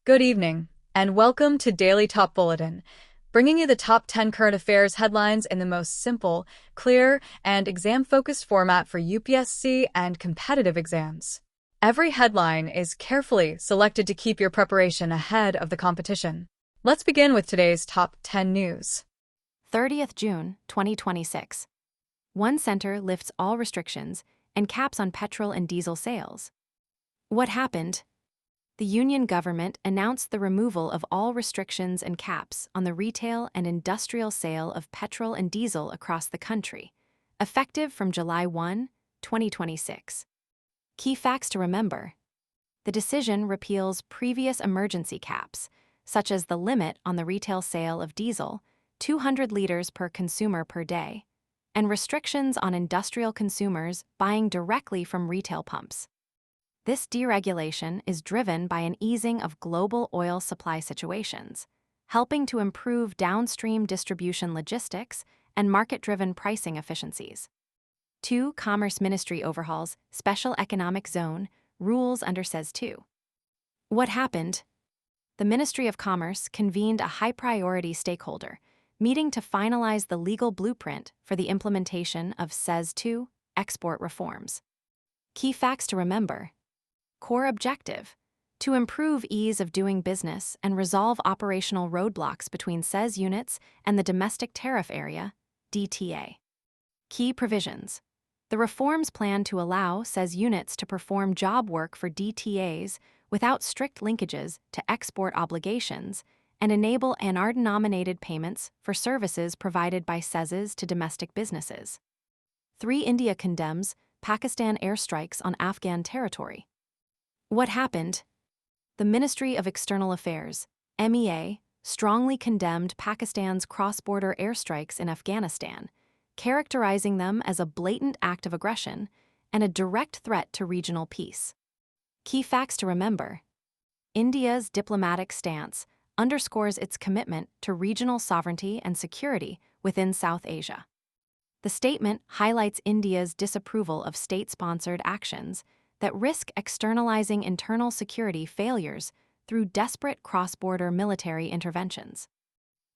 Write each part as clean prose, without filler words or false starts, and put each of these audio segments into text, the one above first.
Good evening, and welcome to Daily Top Bulletin, bringing you the top 10 current affairs headlines in the most simple, clear, and exam-focused format for UPSC and competitive exams. Every headline is carefully selected to keep your preparation ahead of the competition. Let's begin with today's top 10 news. 30th June, 2026. One center lifts all restrictions and caps on petrol and diesel sales. What happened? The Union government announced the removal of all restrictions and caps on the retail and industrial sale of petrol and diesel across the country, effective from July 1, 2026. Key facts to remember. The decision repeals previous emergency caps, such as the limit on the retail sale of diesel, 200 liters per consumer per day, and restrictions on industrial consumers buying directly from retail pumps. This deregulation is driven by an easing of global oil supply situations, helping to improve downstream distribution logistics and market-driven pricing efficiencies. 2. Commerce Ministry overhauls Special Economic Zone rules under SEZ 2. What happened? The Ministry of Commerce convened a high-priority stakeholder meeting to finalize the legal blueprint for the implementation of SEZ 2 export reforms. Key facts to remember. Core objective: to improve ease of doing business and resolve operational roadblocks between SEZ units and the domestic tariff area, DTA. Key provisions: the reforms plan to allow SEZ units to perform job work for DTAs without strict linkages to export obligations and enable ANR-denominated payments for services provided by SEZs to domestic businesses. 3. India condemns Pakistan airstrikes on Afghan territory. What happened? The Ministry of External Affairs, MEA, strongly condemned Pakistan's cross-border airstrikes in Afghanistan, characterizing them as a blatant act of aggression and a direct threat to regional peace. Key facts to remember. India's diplomatic stance underscores its commitment to regional sovereignty and security within South Asia. The statement highlights India's disapproval of state-sponsored actions that risk externalizing internal security failures through desperate cross-border military interventions.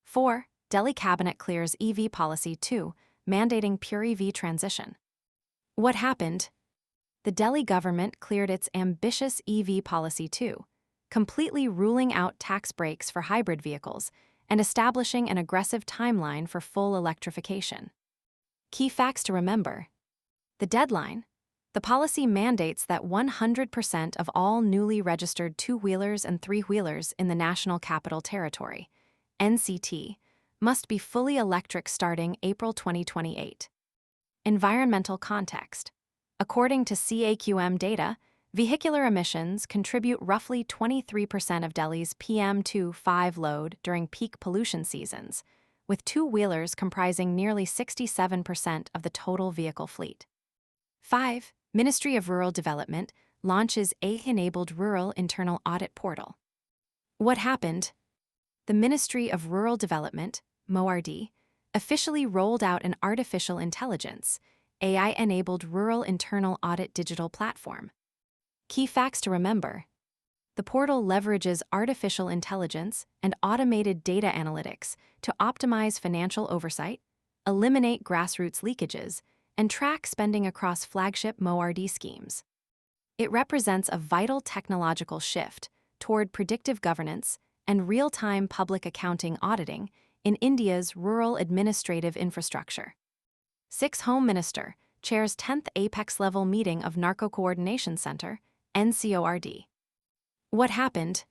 4. Delhi Cabinet clears EV Policy 2, mandating pure EV transition. What happened? The Delhi government cleared its ambitious EV Policy 2, completely ruling out tax breaks for hybrid vehicles and establishing an aggressive timeline for full electrification. Key facts to remember. The deadline: the policy mandates that 100% of all newly registered two-wheelers and three-wheelers in the National Capital Territory, NCT, must be fully electric starting April 2028. Environmental context. According to CAQM data, vehicular emissions contribute roughly 23% of Delhi's PM2.5 load during peak pollution seasons, with two-wheelers comprising nearly 67% of the total vehicle fleet. 5. Ministry of Rural Development launches AI-enabled Rural Internal Audit Portal. What happened? The Ministry of Rural Development, MORD, officially rolled out an artificial intelligence, AI-enabled Rural Internal Audit digital platform. Key facts to remember. The portal leverages artificial intelligence and automated data analytics to optimize financial oversight, eliminate grassroots leakages, and track spending across flagship MORD schemes. It represents a vital technological shift toward predictive governance and real-time public accounting auditing in India's rural administrative infrastructure. 6. Home Minister chairs 10th Apex-level meeting of Narco Coordination Center, NCORD. What happened?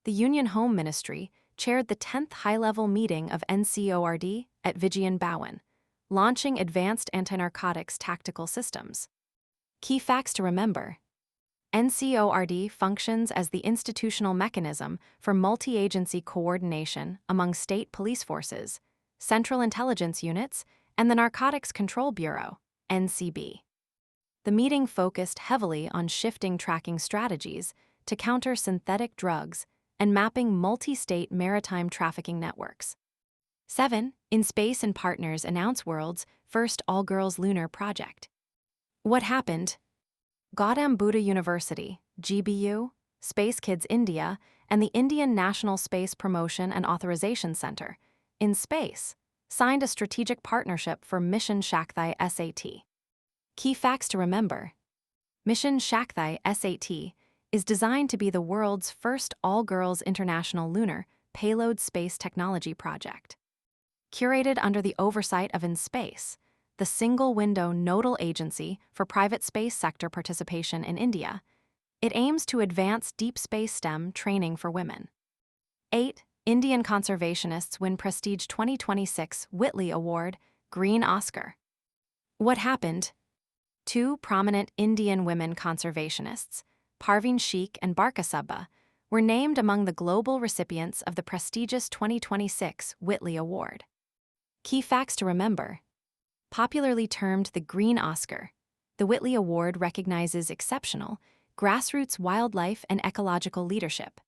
The Union Home Ministry chaired the 10th high-level meeting of NCORD at Vijayan Bhawan, launching advanced anti-narcotics tactical systems. Key facts to remember. NCORD functions as the institutional mechanism for multi-agency coordination among state police forces, central intelligence units, and the Narcotics Control Bureau, NCB. The meeting focused heavily on shifting tracking strategies to counter synthetic drugs and mapping multi-state maritime trafficking networks. 7. In Space and Partners announce world's first all-girls lunar project. What happened? Gautam Buddha University, GBU, Space Kids India, and the Indian National Space Promotion and Authorization Center, in space, signed a strategic partnership for Mission Shakti SAT. Key facts to remember. Mission Shakti SAT is designed to be the world's first all-girls international lunar payload space technology project. Curated under the oversight of InSpace, the single-window nodal agency for private space sector participation in India, it aims to advance deep space STEM training for women. 8. Indian conservationists win prestige 2026 Whitley Award, Green Oscar. What happened? Two prominent Indian women conservationists, Parveen Sheikh and Barka Subba, were named among the global recipients of the prestigious 2026 Whitley Award. Key facts to remember. Popularly termed the Green Oscar, the Whitley Award recognizes exceptional, grassroots wildlife and ecological leadership.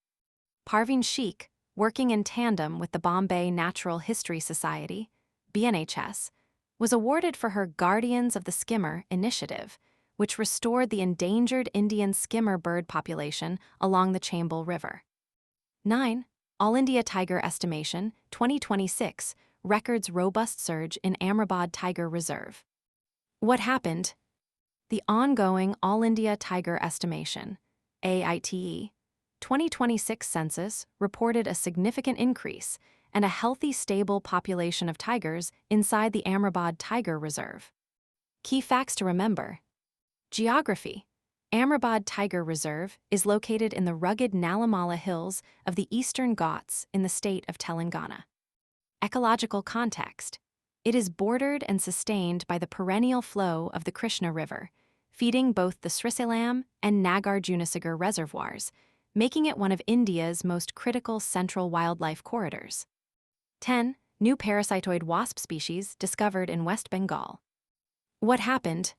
Parveen Sheikh, working in tandem with the Bombay Natural History Society, BNHS, was awarded for her Guardians of the Skimmer initiative, which restored the endangered Indian skimmer bird population along the Chambal River. 9. All India Tiger Estimation 2026 records robust surge in Amrabad Tiger Reserve. What happened? The ongoing All India Tiger Estimation AITE 2026 census reported a significant increase and a healthy, stable population of tigers inside the Amrabad Tiger Reserve. Key facts to remember. Geography. Amrabad Tiger Reserve is located in the rugged Nalamala Hills of the Eastern Ghats in the state of Telangana. Ecological context. It is bordered and sustained by the perennial flow of the Krishna River, feeding both the Srisailam and Nagarjunasagar reservoirs, making it one of India's most critical central wildlife corridors. 10. New parasitoid wasp species discovered in West Bengal. What happened?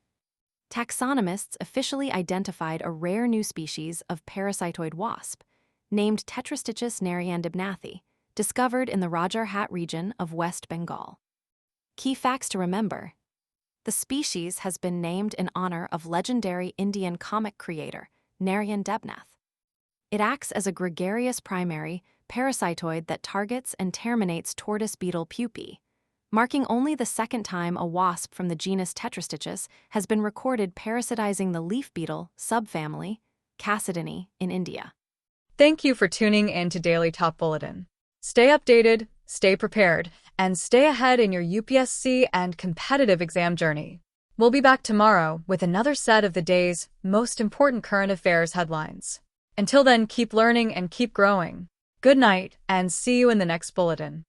Taxonomists officially identified a rare new species of parasitoid wasp, named Tetrastichus narayandeebnathi, discovered in the Rajarhat region of West Bengal. Key facts to remember. The species has been named in honor of legendary Indian comic creator Narayan Debnath. It acts as a gregarious primary parasitoid that targets and terminates tortoise beetle pupae, marking only the second time a wasp from the genus Tetrastichus has been recorded parasitizing the leaf beetle subfamily Cassidinae in India. Thank you for tuning in to Daily Top Bulletin. Stay updated, stay prepared, and stay ahead in your UPSC and competitive exam journey. We'll be back tomorrow with another set of the day's most important current affairs headlines. Until then, keep learning and keep growing. Good night, and see you in the next bulletin.